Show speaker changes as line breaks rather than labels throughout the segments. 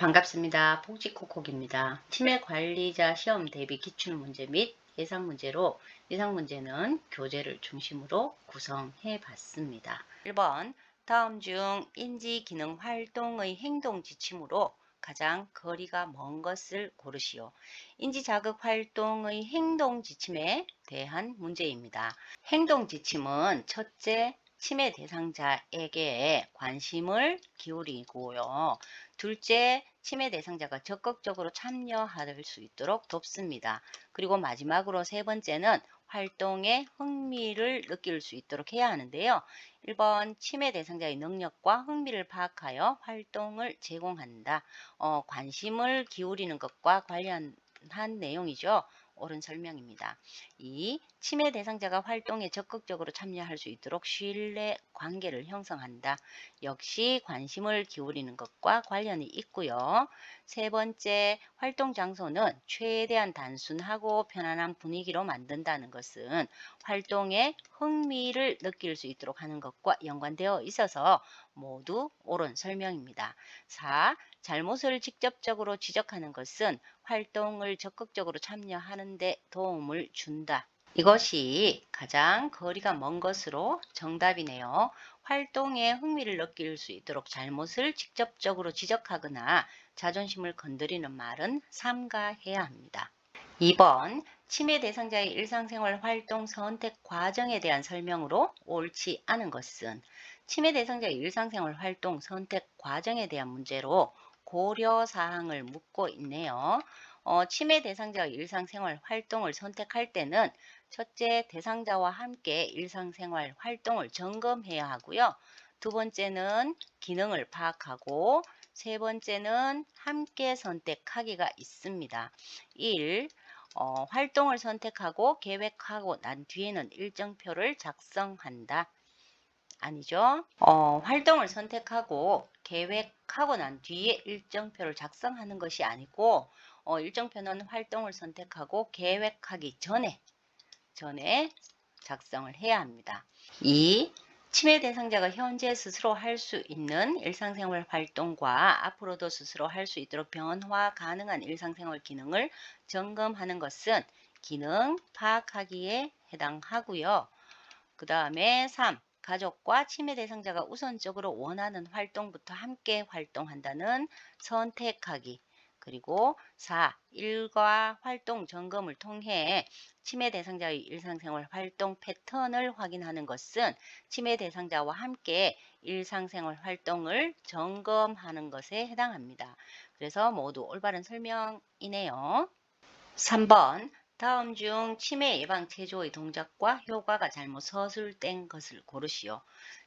반갑습니다. 복지코콕입니다. 치매관리자 시험 대비 기출문제 및 예상문제로 예상문제는 교재를 중심으로 구성해 봤습니다. 1번 다음 중 인지기능 활동의 행동 지침으로 가장 거리가 먼 것을 고르시오. 인지자극 활동의 행동 지침에 대한 문제입니다. 행동 지침은 첫째, 치매 대상자에게 관심을 기울이고요. 둘째, 치매 대상자가 적극적으로 참여할 수 있도록 돕습니다. 그리고 마지막으로 세 번째는 활동에 흥미를 느낄 수 있도록 해야 하는데요. 1번 치매 대상자의 능력과 흥미를 파악하여 활동을 제공한다. 관심을 기울이는 것과 관련한 내용이죠. 옳은 설명입니다. 2. 치매 대상자가 활동에 적극적으로 참여할 수 있도록 신뢰 관계를 형성한다. 역시 관심을 기울이는 것과 관련이 있고요. 세 번째, 활동 장소는 최대한 단순하고 편안한 분위기로 만든다는 것은 활동에 흥미를 느낄 수 있도록 하는 것과 연관되어 있어서 모두 옳은 설명입니다. 4. 잘못을 직접적으로 지적하는 것은 활동을 적극적으로 참여하는 데 도움을 준다. 이것이 가장 거리가 먼 것으로 정답이네요. 활동에 흥미를 느낄 수 있도록 잘못을 직접적으로 지적하거나 자존심을 건드리는 말은 삼가해야 합니다. 2번 치매 대상자의 일상생활 활동 선택 과정에 대한 설명으로 옳지 않은 것은 치매 대상자의 일상생활 활동 선택 과정에 대한 문제로 고려사항을 묻고 있네요. 치매 대상자의 일상생활 활동을 선택할 때는 첫째, 대상자와 함께 일상생활 활동을 점검해야 하고요. 두 번째는 기능을 파악하고 세 번째는 함께 선택하기가 있습니다. 1. 활동을 선택하고 계획하고 난 뒤에는 일정표를 작성한다. 아니죠. 활동을 선택하고 계획하고 난 뒤에 일정표를 작성하는 것이 아니고 일정표는 활동을 선택하고 계획하기 전에 작성을 해야 합니다. 2. 치매 대상자가 현재 스스로 할 수 있는 일상생활 활동과 앞으로도 스스로 할 수 있도록 변화 가능한 일상생활 기능을 점검하는 것은 기능 파악하기에 해당하고요. 그 다음에 3. 가족과 치매 대상자가 우선적으로 원하는 활동부터 함께 활동한다는 선택하기. 그리고 4. 일과 활동 점검을 통해 치매 대상자의 일상생활 활동 패턴을 확인하는 것은 치매 대상자와 함께 일상생활 활동을 점검하는 것에 해당합니다. 그래서 모두 올바른 설명이네요. 3번 다음 중 치매 예방 체조의 동작과 효과가 잘못 서술된 것을 고르시오.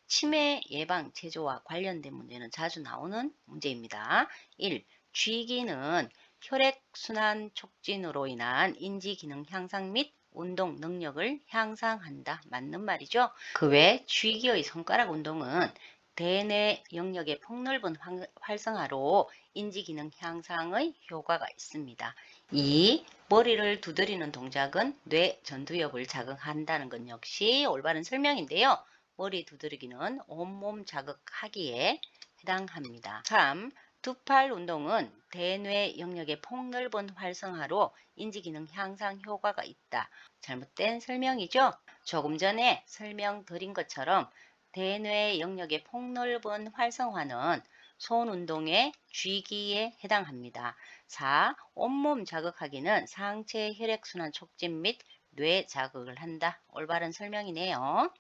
치매 예방 체조와 관련된 문제는 자주 나오는 문제입니다. 1. 쥐기는 혈액순환 촉진으로 인한 인지기능 향상 및 운동 능력을 향상한다. 맞는 말이죠. 그 외 쥐기의 손가락 운동은 대뇌 영역의 폭넓은 활성화로 인지기능 향상의 효과가 있습니다. 2. 머리를 두드리는 동작은 뇌 전두엽을 자극한다는 것 역시 올바른 설명인데요. 머리 두드리기는 온몸 자극하기에 해당합니다. 3. 두 팔 운동은 대뇌 영역의 폭넓은 활성화로 인지기능 향상 효과가 있다. 잘못된 설명이죠. 조금 전에 설명드린 것처럼 대뇌 영역의 폭넓은 활성화는 손 운동의 쥐기에 해당합니다. 4. 온몸 자극하기는 상체 혈액순환 촉진 및 뇌 자극을 한다. 올바른 설명이네요.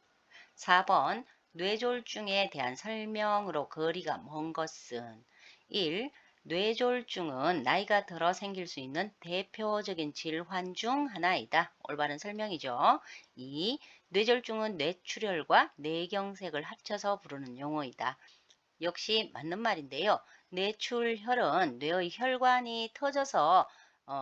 4번 뇌졸중에 대한 설명으로 거리가 먼 것은 1. 뇌졸중은 나이가 들어 생길 수 있는 대표적인 질환 중 하나이다. 올바른 설명이죠. 2. 뇌졸중은 뇌출혈과 뇌경색을 합쳐서 부르는 용어이다. 역시 맞는 말인데요. 뇌출혈은 뇌의 혈관이 터져서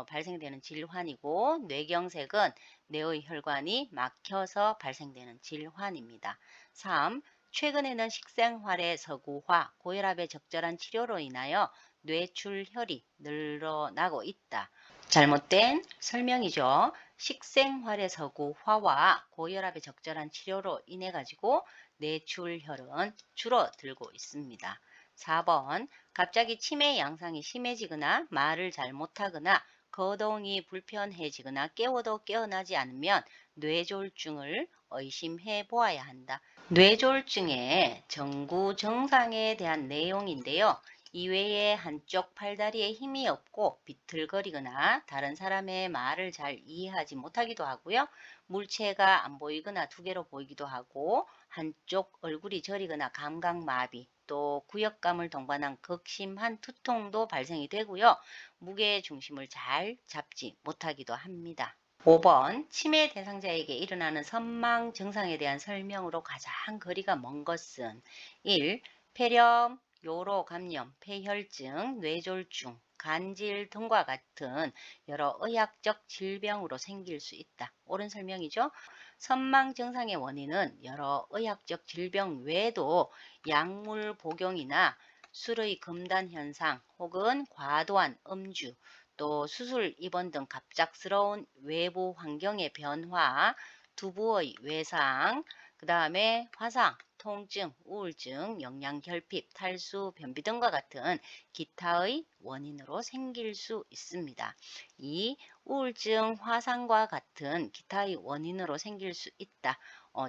발생되는 질환이고 뇌경색은 뇌의 혈관이 막혀서 발생되는 질환입니다. 3. 최근에는 식생활의 서구화, 고혈압의 적절한 치료로 인하여 뇌출혈이 늘어나고 있다. 잘못된 설명이죠. 식생활의 서구화와 고혈압의 적절한 치료로 인해 가지고 뇌출혈은 줄어들고 있습니다. 4번 갑자기 치매 양상이 심해지거나 말을 잘 못하거나 거동이 불편해지거나 깨워도 깨어나지 않으면 뇌졸중을 의심해 보아야 한다. 뇌졸중의 전구 증상에 대한 내용인데요. 이외에 한쪽 팔다리에 힘이 없고 비틀거리거나 다른 사람의 말을 잘 이해하지 못하기도 하고요. 물체가 안 보이거나 두 개로 보이기도 하고 한쪽 얼굴이 저리거나 감각마비 또 구역감을 동반한 극심한 두통도 발생이 되고요. 무게 중심을 잘 잡지 못하기도 합니다. 5번 치매 대상자에게 일어나는 선망 증상에 대한 설명으로 가장 거리가 먼 것은 1. 폐렴, 요로 감염, 폐혈증, 뇌졸중, 간질 등과 같은 여러 의학적 질병으로 생길 수 있다. 옳은 설명이죠. 선망 증상의 원인은 여러 의학적 질병 외에도 약물 복용이나 술의 금단 현상 혹은 과도한 음주, 또 수술 입원 등 갑작스러운 외부 환경의 변화, 두부의 외상, 그 다음에 화상, 통증, 우울증, 영양결핍, 탈수, 변비 등과 같은 기타의 원인으로 생길 수 있습니다. 2. 우울증, 화상과 같은 기타의 원인으로 생길 수 있다.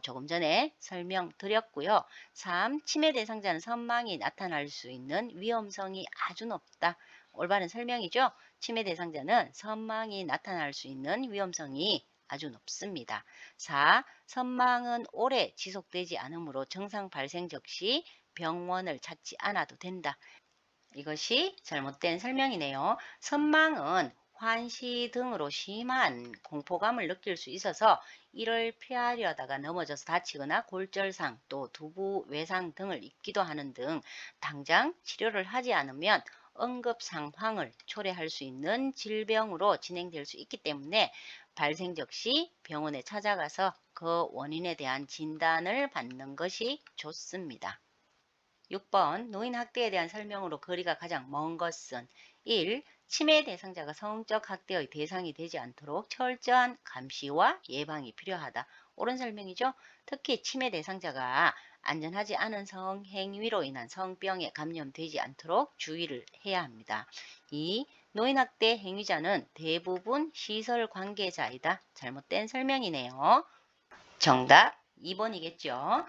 조금 전에 설명드렸고요. 3. 치매 대상자는 선망이 나타날 수 있는 위험성이 아주 높다. 올바른 설명이죠. 치매 대상자는 선망이 나타날 수 있는 위험성이 아주 높습니다. 4. 선망은 오래 지속되지 않으므로 증상 발생 즉시 병원을 찾지 않아도 된다. 이것이 잘못된 설명이네요. 선망은 환시 등으로 심한 공포감을 느낄 수 있어서 이를 피하려다가 넘어져서 다치거나 골절상 또 두부 외상 등을 입기도 하는 등 당장 치료를 하지 않으면 응급 상황을 초래할 수 있는 질병으로 진행될 수 있기 때문에 발생 즉시 병원에 찾아가서 그 원인에 대한 진단을 받는 것이 좋습니다. 6번 노인 학대에 대한 설명으로 거리가 가장 먼 것은 1. 치매 대상자가 성적 학대의 대상이 되지 않도록 철저한 감시와 예방이 필요하다. 옳은 설명이죠. 특히 치매 대상자가 안전하지 않은 성행위로 인한 성병에 감염되지 않도록 주의를 해야 합니다. 2. 노인학대 행위자는 대부분 시설 관계자이다. 잘못된 설명이네요. 정답 2번이겠죠.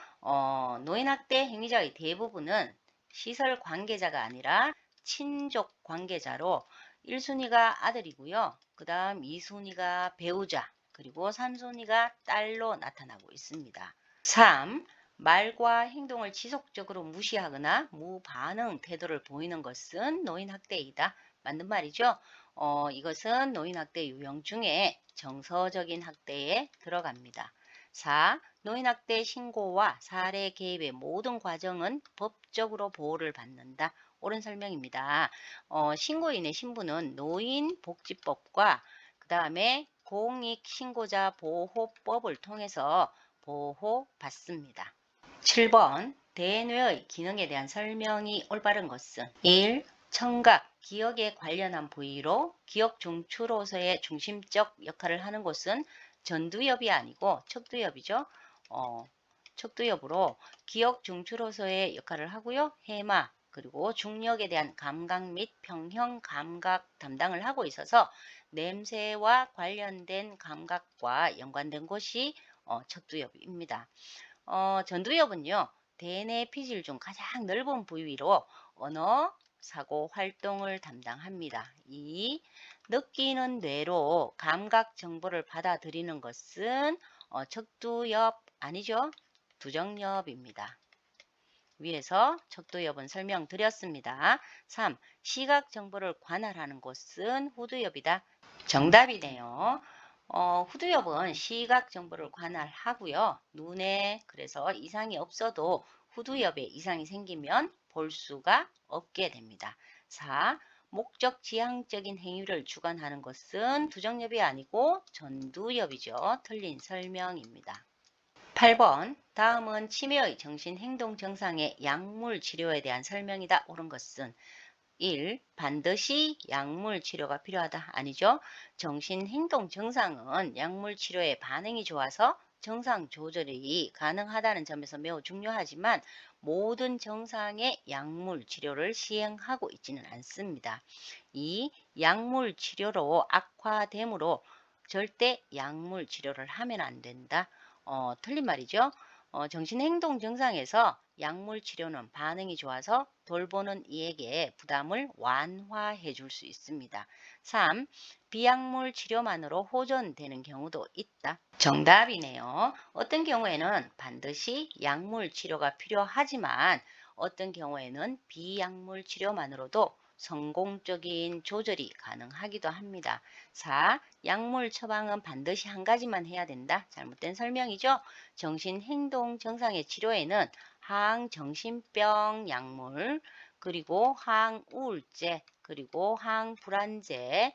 노인학대 행위자의 대부분은 시설 관계자가 아니라 친족 관계자로 1순위가 아들이고요. 그 다음 2순위가 배우자, 그리고 3순위가 딸로 나타나고 있습니다. 3. 말과 행동을 지속적으로 무시하거나 무반응 태도를 보이는 것은 노인학대이다. 맞는 말이죠. 이것은 노인학대 유형 중에 정서적인 학대에 들어갑니다. 4. 노인학대 신고와 사례 개입의 모든 과정은 법적으로 보호를 받는다. 옳은 설명입니다. 신고인의 신분은 노인복지법과 그 다음에 공익신고자 보호법을 통해서 보호받습니다. 7번 대뇌의 기능에 대한 설명이 올바른 것은 1. 청각, 기억에 관련한 부위로 기억 중추로서의 중심적 역할을 하는 곳은 전두엽이 아니고 척두엽이죠. 척두엽으로 기억 중추로서의 역할을 하고요. 해마 그리고 중력에 대한 감각 및 평형 감각 담당을 하고 있어서 냄새와 관련된 감각과 연관된 곳이 척두엽입니다. 전두엽은요. 대뇌 피질 중 가장 넓은 부위로 언어, 사고 활동을 담당합니다. 2. 느끼는 뇌로 감각 정보를 받아들이는 것은 척두엽 아니죠? 두정엽입니다. 위에서 척두엽은 설명드렸습니다. 3. 시각 정보를 관할하는 곳은 후두엽이다. 정답이네요. 후두엽은 시각 정보를 관할하고요. 눈에 그래서 이상이 없어도 후두엽에 이상이 생기면 볼 수가 없게 됩니다. 4. 목적 지향적인 행위를 주관하는 것은 두정엽이 아니고 전두엽이죠. 틀린 설명입니다. 8번 다음은 치매의 정신행동 증상의 약물 치료에 대한 설명이다. 옳은 것은 1. 반드시 약물 치료가 필요하다. 아니죠. 정신행동 증상은 약물 치료에 반응이 좋아서 증상 조절이 가능하다는 점에서 매우 중요하지만 모든 정상의 약물 치료를 시행하고 있지는 않습니다. 이 약물 치료로 악화되므로 절대 약물 치료를 하면 안 된다. 틀린 말이죠. 정신행동 증상에서 약물 치료는 반응이 좋아서 돌보는 이에게 부담을 완화해 줄 수 있습니다. 3. 비약물 치료만으로 호전되는 경우도 있다. 정답이네요. 어떤 경우에는 반드시 약물 치료가 필요하지만 어떤 경우에는 비약물 치료만으로도 성공적인 조절이 가능하기도 합니다. 4. 약물 처방은 반드시 한 가지만 해야 된다. 잘못된 설명이죠. 정신행동 증상의 치료에는 항정신병 약물, 그리고 항우울제, 그리고 항불안제,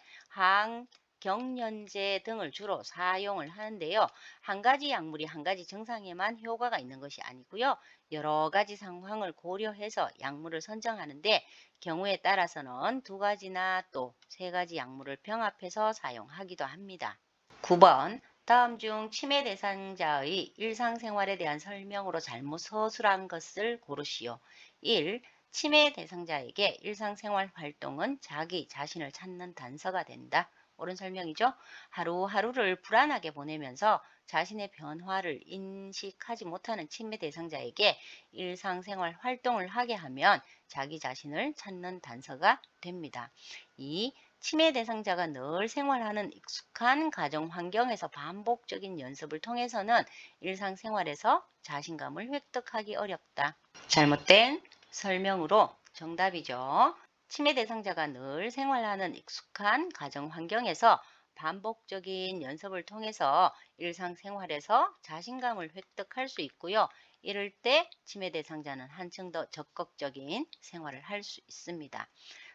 항경련제 등을 주로 사용을 하는데요. 한 가지 약물이 한 가지 증상에만 효과가 있는 것이 아니고요. 여러 가지 상황을 고려해서 약물을 선정하는데 경우에 따라서는 두 가지나 또 세 가지 약물을 병합해서 사용하기도 합니다. 9번 다음 중 치매 대상자의 일상생활에 대한 설명으로 잘못 서술한 것을 고르시오. 1. 치매 대상자에게 일상생활 활동은 자기 자신을 찾는 단서가 된다. 옳은 설명이죠. 하루하루를 불안하게 보내면서 자신의 변화를 인식하지 못하는 치매 대상자에게 일상생활 활동을 하게 하면 자기 자신을 찾는 단서가 됩니다. 2. 치매 대상자가 늘 생활하는 익숙한 가정 환경에서 반복적인 연습을 통해서는 일상생활에서 자신감을 획득하기 어렵다. 잘못된 설명으로 정답이죠. 치매 대상자가 늘 생활하는 익숙한 가정 환경에서 반복적인 연습을 통해서 일상생활에서 자신감을 획득할 수 있고요. 이럴 때 치매 대상자는 한층 더 적극적인 생활을 할 수 있습니다.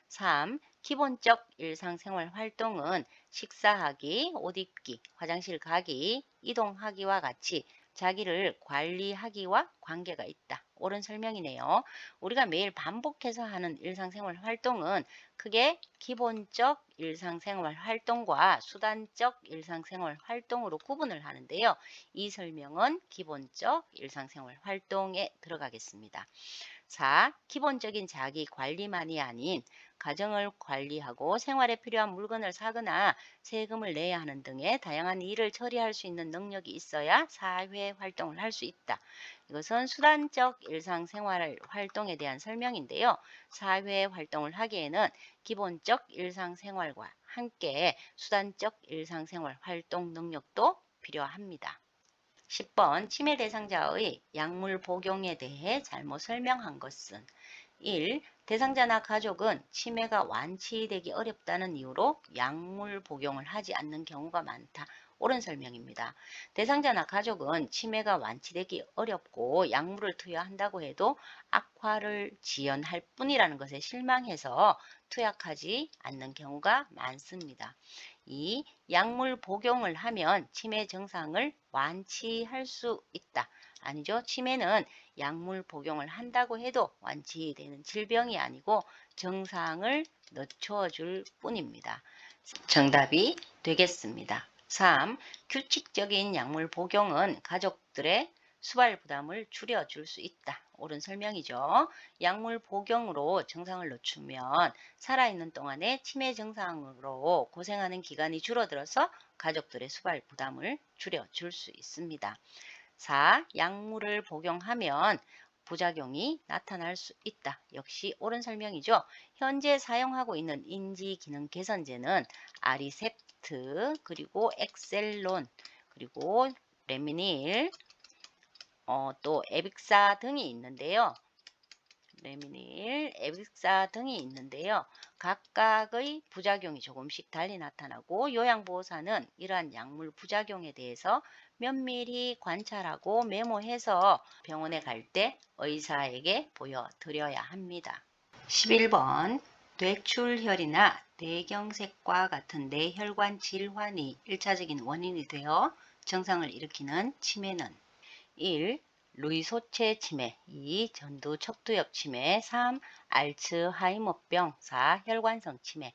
3. 기본적 일상생활 활동은 식사하기, 옷 입기, 화장실 가기, 이동하기와 같이 자기를 관리하기와 관계가 있다. 옳은 설명이네요. 우리가 매일 반복해서 하는 일상생활 활동은 크게 기본적 일상생활 활동과 수단적 일상생활 활동으로 구분을 하는데요. 이 설명은 기본적 일상생활 활동에 들어가겠습니다. 4. 기본적인 자기 관리만이 아닌 가정을 관리하고 생활에 필요한 물건을 사거나 세금을 내야 하는 등의 다양한 일을 처리할 수 있는 능력이 있어야 사회 활동을 할 수 있다. 이것은 수단적 일상생활 활동에 대한 설명인데요. 사회 활동을 하기에는 기본적 일상생활과 함께 수단적 일상생활 활동 능력도 필요합니다. 10번 치매 대상자의 약물 복용에 대해 잘못 설명한 것은 1. 대상자나 가족은 치매가 완치되기 어렵다는 이유로 약물 복용을 하지 않는 경우가 많다. 옳은 설명입니다. 대상자나 가족은 치매가 완치되기 어렵고 약물을 투여한다고 해도 악화를 지연할 뿐이라는 것에 실망해서 투약하지 않는 경우가 많습니다. 2. 약물 복용을 하면 치매 증상을 완치할 수 있다. 아니죠. 치매는 약물 복용을 한다고 해도 완치되는 질병이 아니고 증상을 늦춰줄 뿐입니다. 정답이 되겠습니다. 3. 규칙적인 약물 복용은 가족들의 수발 부담을 줄여줄 수 있다. 옳은 설명이죠. 약물 복용으로 증상을 늦추면 살아있는 동안에 치매 증상으로 고생하는 기간이 줄어들어서 가족들의 수발 부담을 줄여줄 수 있습니다. 4. 약물을 복용하면 부작용이 나타날 수 있다. 역시 옳은 설명이죠. 현재 사용하고 있는 인지기능 개선제는 아리셉트, 그리고 엑셀론, 그리고 레미닐, 또 에빅사 등이 있는데요. 에빅사 등이 있는데요. 각각의 부작용이 조금씩 달리 나타나고 요양보호사는 이러한 약물 부작용에 대해서 면밀히 관찰하고 메모해서 병원에 갈 때 의사에게 보여드려야 합니다. 11번 뇌출혈이나 뇌경색과 같은 뇌혈관 질환이 1차적인 원인이 되어 증상을 일으키는 치매는 1. 루이소체 치매, 2. 전두척두엽 치매, 3. 알츠하이머병, 4. 혈관성 치매.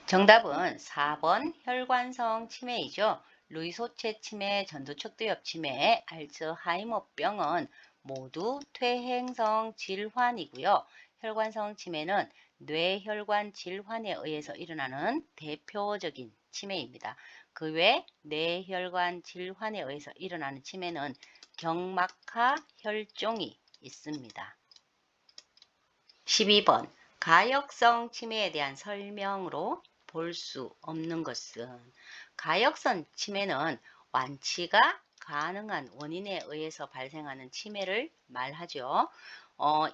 정답은 4번 혈관성 치매이죠. 루이소체 치매, 전두척두엽 치매, 알츠하이머병은 모두 퇴행성 질환이고요. 혈관성 치매는 뇌혈관 질환에 의해서 일어나는 대표적인 치매입니다. 그 외 뇌혈관 질환에 의해서 일어나는 치매는 경막하 혈종이 있습니다. 12번 가역성 치매에 대한 설명으로 볼 수 없는 것은 가역성 치매는 완치가 가능한 원인에 의해서 발생하는 치매를 말하죠.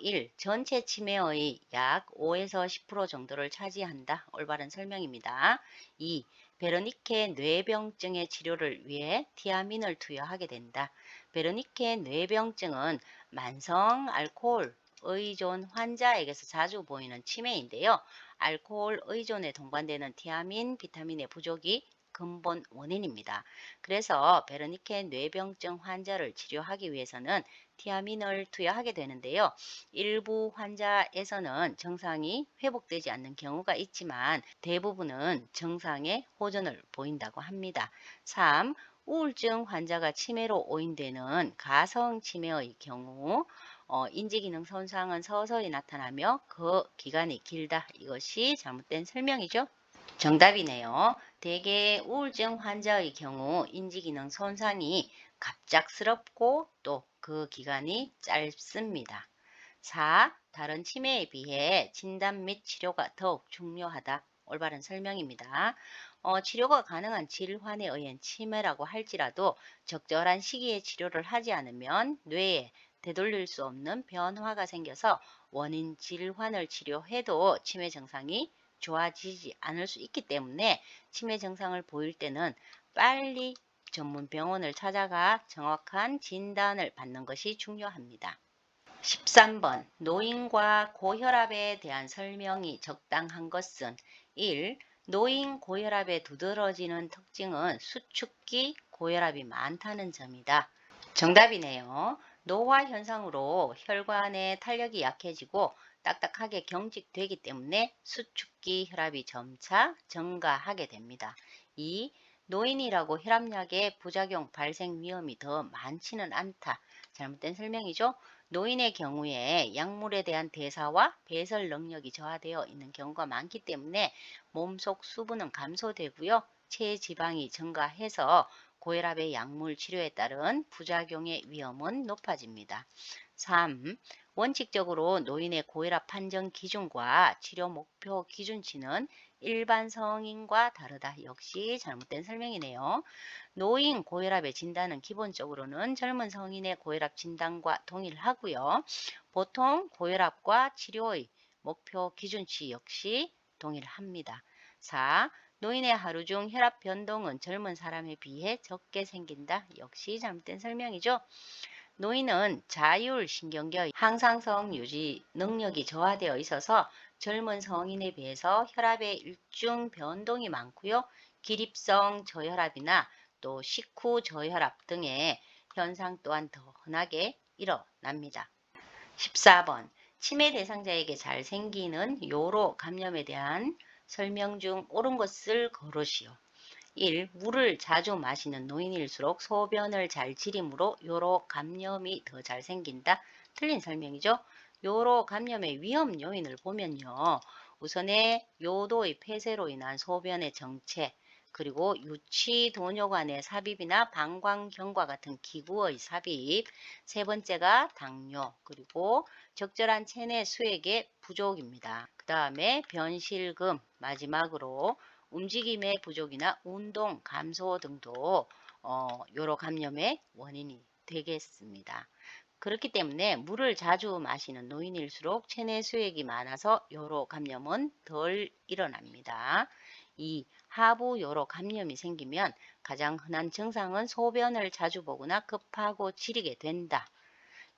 1. 전체 치매의 약 5에서 10% 정도를 차지한다. 올바른 설명입니다. 2. 베르니케 뇌병증의 치료를 위해 티아민을 투여하게 된다. 베르니케 뇌병증은 만성 알코올 의존 환자에게서 자주 보이는 치매인데요. 알코올 의존에 동반되는 티아민, 비타민의 부족이 근본 원인입니다. 그래서 베르니케 뇌병증 환자를 치료하기 위해서는 티아민을 투여하게 되는데요. 일부 환자에서는 증상이 회복되지 않는 경우가 있지만 대부분은 증상의 호전을 보인다고 합니다. 3. 우울증 환자가 치매로 오인되는 가성 치매의 경우 인지기능 손상은 서서히 나타나며 그 기간이 길다. 이것이 잘못된 설명이죠. 정답이네요. 대개 우울증 환자의 경우 인지기능 손상이 갑작스럽고 또 그 기간이 짧습니다. 4. 다른 치매에 비해 진단 및 치료가 더욱 중요하다. 올바른 설명입니다. 치료가 가능한 질환에 의한 치매라고 할지라도 적절한 시기에 치료를 하지 않으면 뇌에 되돌릴 수 없는 변화가 생겨서 원인 질환을 치료해도 치매 증상이 좋아지지 않을 수 있기 때문에 치매 증상을 보일 때는 빨리 전문 병원을 찾아가 정확한 진단을 받는 것이 중요합니다. 13번 노인과 고혈압에 대한 설명이 적당한 것은 1. 노인 고혈압의 두드러지는 특징은 수축기 고혈압이 많다는 점이다. 정답이네요. 노화 현상으로 혈관의 탄력이 약해지고 딱딱하게 경직되기 때문에 수축기 혈압이 점차 증가하게 됩니다. 2. 노인이라고 혈압약의 부작용 발생 위험이 더 많지는 않다. 잘못된 설명이죠. 노인의 경우에 약물에 대한 대사와 배설 능력이 저하되어 있는 경우가 많기 때문에 몸속 수분은 감소되고요. 체지방이 증가해서 고혈압의 약물 치료에 따른 부작용의 위험은 높아집니다. 3. 원칙적으로 노인의 고혈압 판정 기준과 치료 목표 기준치는 일반 성인과 다르다. 역시 잘못된 설명이네요. 노인 고혈압의 진단은 기본적으로는 젊은 성인의 고혈압 진단과 동일하고요. 보통 고혈압과 치료의 목표 기준치 역시 동일합니다. 4. 노인의 하루 중 혈압 변동은 젊은 사람에 비해 적게 생긴다. 역시 잘못된 설명이죠. 노인은 자율신경계의 항상성 유지 능력이 저하되어 있어서 젊은 성인에 비해서 혈압의 일중 변동이 많고요. 기립성 저혈압이나 또 식후 저혈압 등의 현상 또한 더 흔하게 일어납니다. 14번 치매 대상자에게 잘 생기는 요로 감염에 대한 설명 중 옳은 것을 고르시오. 1. 물을 자주 마시는 노인일수록 소변을 잘 지림으로 요로 감염이 더 잘 생긴다. 틀린 설명이죠. 요로 감염의 위험 요인을 보면요. 우선에 요도의 폐쇄로 인한 소변의 정체, 그리고 유치도뇨관의 삽입이나 방광경과 같은 기구의 삽입, 세 번째가 당뇨, 그리고 적절한 체내 수액의 부족입니다. 그 다음에 변실금, 마지막으로 움직임의 부족이나 운동 감소 등도 요로 감염의 원인이 되겠습니다. 그렇기 때문에 물을 자주 마시는 노인일수록 체내 수액이 많아서 요로 감염은 덜 일어납니다. 이 하부 요로 감염이 생기면 가장 흔한 증상은 소변을 자주 보거나 급하고 지리게 된다.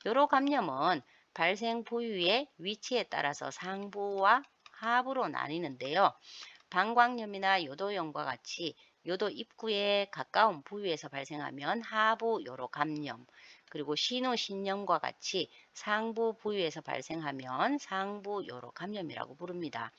요로 감염은 발생 부위의 위치에 따라서 상부와 하부로 나뉘는데요. 방광염이나 요도염과 같이 요도 입구에 가까운 부위에서 발생하면 하부 요로 감염, 그리고 신우신염과 같이 상부 부위에서 발생하면 상부 요로 감염이라고 부릅니다.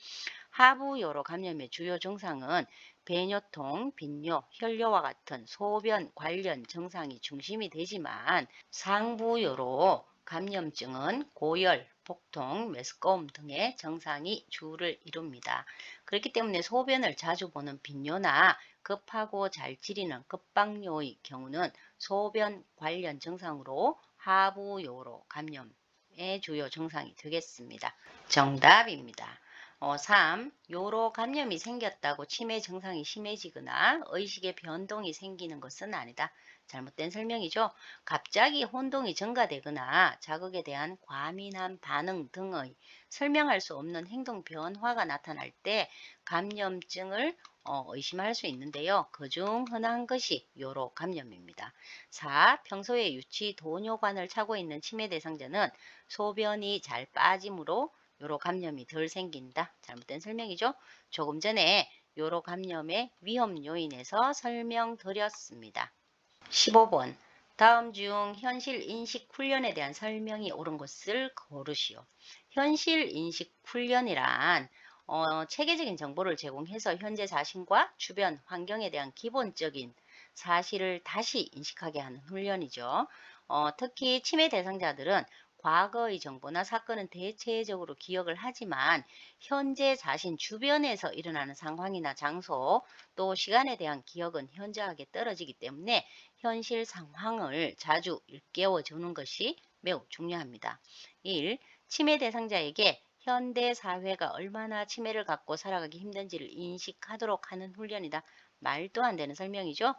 하부 요로 감염의 주요 증상은 배뇨통, 빈뇨, 혈뇨와 같은 소변 관련 증상이 중심이 되지만 상부 요로 감염증은 고열, 복통, 메스꺼움 등의 증상이 주를 이룹니다. 그렇기 때문에 소변을 자주 보는 빈뇨나 급하고 잘 지리는 급박뇨의 경우는 소변 관련 증상으로 하부요로 감염의 주요 증상이 되겠습니다. 정답입니다. 3. 요로 감염이 생겼다고 치매 증상이 심해지거나 의식의 변동이 생기는 것은 아니다. 잘못된 설명이죠. 갑자기 혼동이 증가되거나 자극에 대한 과민한 반응 등의 설명할 수 없는 행동 변화가 나타날 때 감염증을 의심할 수 있는데요. 그중 흔한 것이 요로 감염입니다. 4. 평소에 유치 도뇨관을 차고 있는 치매 대상자는 소변이 잘 빠지므로 요로 감염이 덜 생긴다. 잘못된 설명이죠. 조금 전에 요로 감염의 위험 요인에서 설명드렸습니다. 15번. 다음 중 현실 인식 훈련에 대한 설명이 옳은 것을 고르시오. 현실 인식 훈련이란 체계적인 정보를 제공해서 현재 자신과 주변 환경에 대한 기본적인 사실을 다시 인식하게 하는 훈련이죠. 특히 치매 대상자들은 과거의 정보나 사건은 대체적으로 기억을 하지만 현재 자신 주변에서 일어나는 상황이나 장소 또 시간에 대한 기억은 현저하게 떨어지기 때문에 현실 상황을 자주 일깨워 주는 것이 매우 중요합니다. 1. 치매 대상자에게 현대 사회가 얼마나 치매를 갖고 살아가기 힘든지를 인식하도록 하는 훈련이다. 말도 안 되는 설명이죠.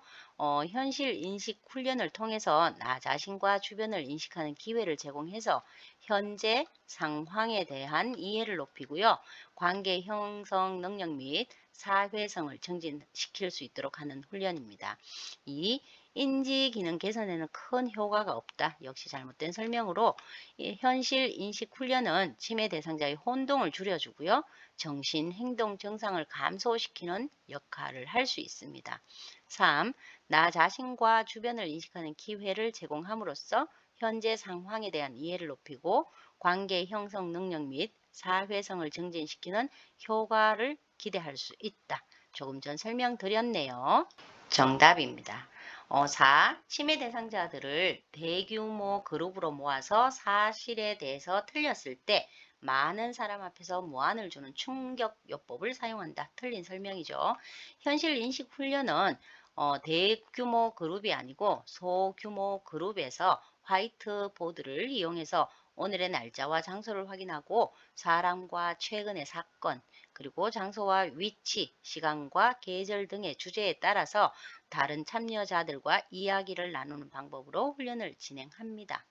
현실 인식 훈련을 통해서 나 자신과 주변을 인식하는 기회를 제공해서 현재 상황에 대한 이해를 높이고요. 관계 형성 능력 및 사회성을 증진시킬 수 있도록 하는 훈련입니다. 2. 인지 기능 개선에는 큰 효과가 없다. 역시 잘못된 설명으로 현실 인식 훈련은 치매 대상자의 혼동을 줄여주고요. 정신 행동 증상을 감소시키는 역할을 할 수 있습니다. 3. 나 자신과 주변을 인식하는 기회를 제공함으로써 현재 상황에 대한 이해를 높이고 관계 형성 능력 및 사회성을 증진시키는 효과를 기대할 수 있다. 조금 전 설명드렸네요. 정답입니다. 4. 치매 대상자들을 대규모 그룹으로 모아서 사실에 대해서 틀렸을 때 많은 사람 앞에서 무안을 주는 충격요법을 사용한다. 틀린 설명이죠. 현실 인식 훈련은 대규모 그룹이 아니고 소규모 그룹에서 화이트보드를 이용해서 오늘의 날짜와 장소를 확인하고 사람과 최근의 사건, 그리고 장소와 위치, 시간과 계절 등의 주제에 따라서 다른 참여자들과 이야기를 나누는 방법으로 훈련을 진행합니다.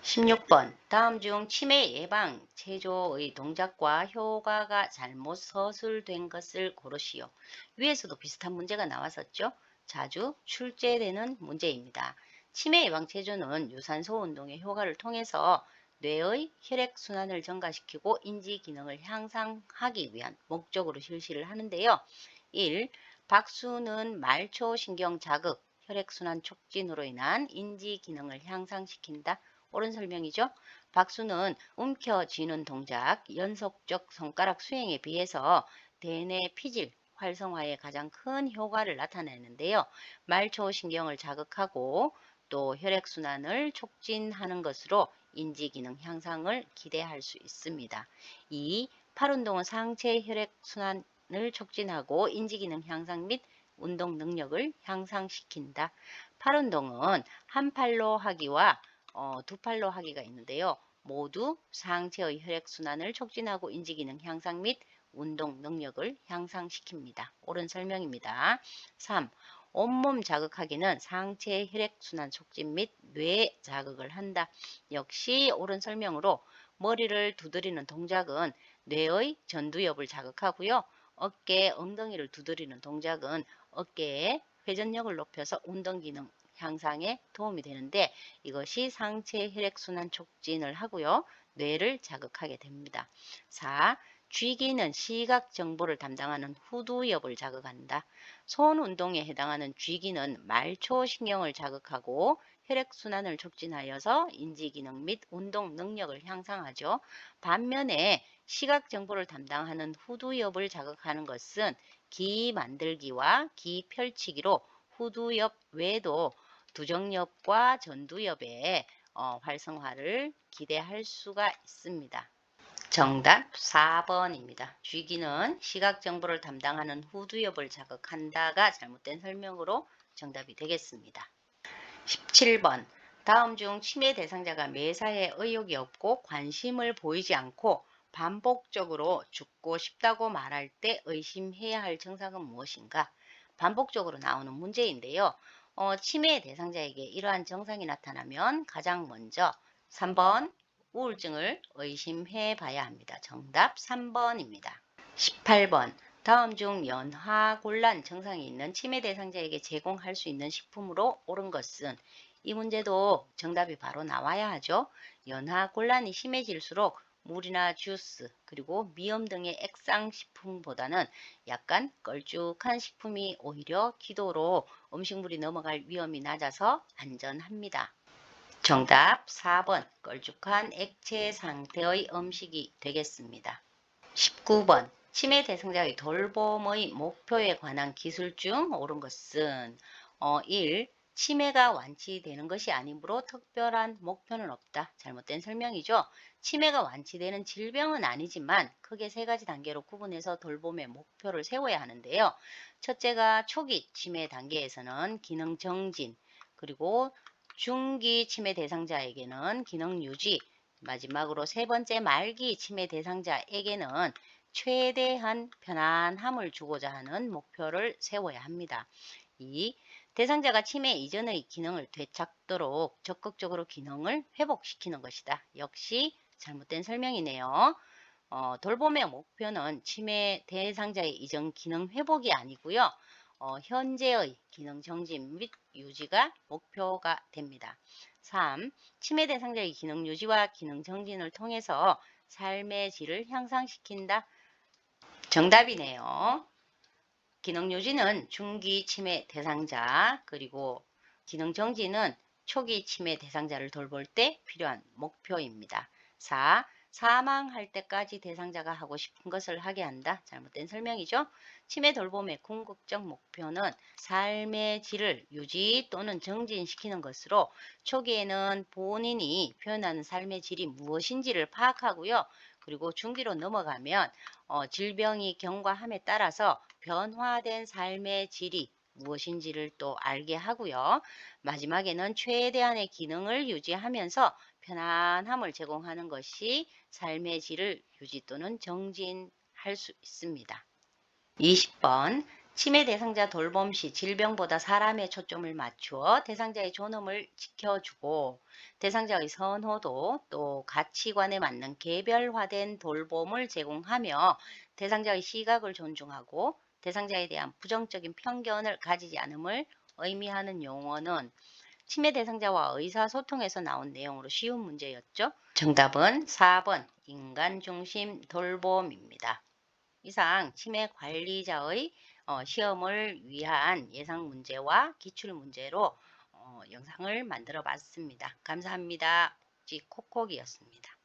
16번. 다음 중 치매 예방 체조의 동작과 효과가 잘못 서술된 것을 고르시오. 위에서도 비슷한 문제가 나왔었죠. 자주 출제되는 문제입니다. 치매 예방 체조는 유산소 운동의 효과를 통해서 뇌의 혈액순환을 증가시키고 인지 기능을 향상하기 위한 목적으로 실시를 하는데요. 1. 박수는 말초 신경 자극, 혈액순환 촉진으로 인한 인지 기능을 향상시킨다. 옳은 설명이죠. 박수는 움켜쥐는 동작, 연속적 손가락 수행에 비해서 대뇌 피질 활성화에 가장 큰 효과를 나타내는데요. 말초 신경을 자극하고 또 혈액순환을 촉진하는 것으로 인지기능 향상을 기대할 수 있습니다. 2. 팔운동은 상체 혈액순환을 촉진하고 인지기능 향상 및 운동 능력을 향상시킨다. 팔운동은 한 팔로 하기와 두 팔로 하기가 있는데요. 모두 상체의 혈액순환을 촉진하고 인지기능 향상 및 운동 능력을 향상시킵니다. 옳은 설명입니다. 3. 온몸 자극하기는 상체 혈액순환 촉진 및 뇌 자극을 한다. 역시 옳은 설명으로 머리를 두드리는 동작은 뇌의 전두엽을 자극하고요. 어깨, 엉덩이를 두드리는 동작은 어깨의 회전력을 높여서 운동 기능 향상에 도움이 되는데 이것이 상체 혈액순환 촉진을 하고요. 뇌를 자극하게 됩니다. 4. 쥐기는 시각 정보를 담당하는 후두엽을 자극한다. 손 운동에 해당하는 쥐기는 말초신경을 자극하고 혈액순환을 촉진하여서 인지기능 및 운동 능력을 향상하죠. 반면에 시각 정보를 담당하는 후두엽을 자극하는 것은 기 만들기와 기 펼치기로 후두엽 외에도 두정엽과 전두엽에 활성화를 기대할 수가 있습니다. 정답 4번입니다. 쥐기는 시각 정보를 담당하는 후두엽을 자극한다가 잘못된 설명으로 정답이 되겠습니다. 17번. 다음 중 치매 대상자가 매사에 의욕이 없고 관심을 보이지 않고 반복적으로 죽고 싶다고 말할 때 의심해야 할 증상은 무엇인가? 반복적으로 나오는 문제인데요. 치매 대상자에게 이러한 증상이 나타나면 가장 먼저 3번 우울증을 의심해 봐야 합니다. 정답 3번입니다. 18번. 다음 중 연하곤란 증상이 있는 치매 대상자에게 제공할 수 있는 식품으로 옳은 것은? 이 문제도 정답이 바로 나와야 하죠. 연하곤란이 심해질수록 물이나 주스 그리고 미음 등의 액상식품보다는 약간 걸쭉한 식품이 오히려 기도로 음식물이 넘어갈 위험이 낮아서 안전합니다. 정답 4번 걸쭉한 액체 상태의 음식이 되겠습니다. 19번 치매 대상자의 돌봄의 목표에 관한 기술 중 옳은 것은 1. 치매가 완치되는 것이 아니므로 특별한 목표는 없다. 잘못된 설명이죠. 치매가 완치되는 질병은 아니지만 크게 세 가지 단계로 구분해서 돌봄의 목표를 세워야 하는데요. 첫째가 초기 치매 단계에서는 기능 정진, 그리고 중기 치매 대상자에게는 기능 유지, 마지막으로 세 번째 말기 치매 대상자에게는 최대한 편안함을 주고자 하는 목표를 세워야 합니다. 2. 대상자가 치매 이전의 기능을 되찾도록 적극적으로 기능을 회복시키는 것이다. 역시 잘못된 설명이네요. 돌봄의 목표는 치매 대상자의 이전 기능 회복이 아니고요. 현재의 기능 정진 및 유지가 목표가 됩니다. 3. 치매 대상자의 기능 유지와 기능 정진을 통해서 삶의 질을 향상시킨다. 정답이네요. 기능 유지는 중기 치매 대상자, 그리고 기능 정지는 초기 치매 대상자를 돌볼 때 필요한 목표입니다. 4. 사망할 때까지 대상자가 하고 싶은 것을 하게 한다. 잘못된 설명이죠. 치매 돌봄의 궁극적 목표는 삶의 질을 유지 또는 정진시키는 것으로 초기에는 본인이 표현하는 삶의 질이 무엇인지를 파악하고요. 그리고 중기로 넘어가면 질병이 경과함에 따라서 변화된 삶의 질이 무엇인지를 또 알게 하고요. 마지막에는 최대한의 기능을 유지하면서 편안함을 제공하는 것이 삶의 질을 유지 또는 정진할 수 있습니다. 20번 치매 대상자 돌봄 시 질병보다 사람에 초점을 맞추어 대상자의 존엄을 지켜주고 대상자의 선호도 또 가치관에 맞는 개별화된 돌봄을 제공하며 대상자의 시각을 존중하고 대상자에 대한 부정적인 편견을 가지지 않음을 의미하는 용어는 치매 대상자와 의사소통에서 나온 내용으로 쉬운 문제였죠. 정답은 4번 인간중심 돌봄입니다. 이상 치매 관리자의 시험을 위한 예상 문제와 기출 문제로 영상을 만들어 봤습니다. 감사합니다. 복지 콕콕이었습니다.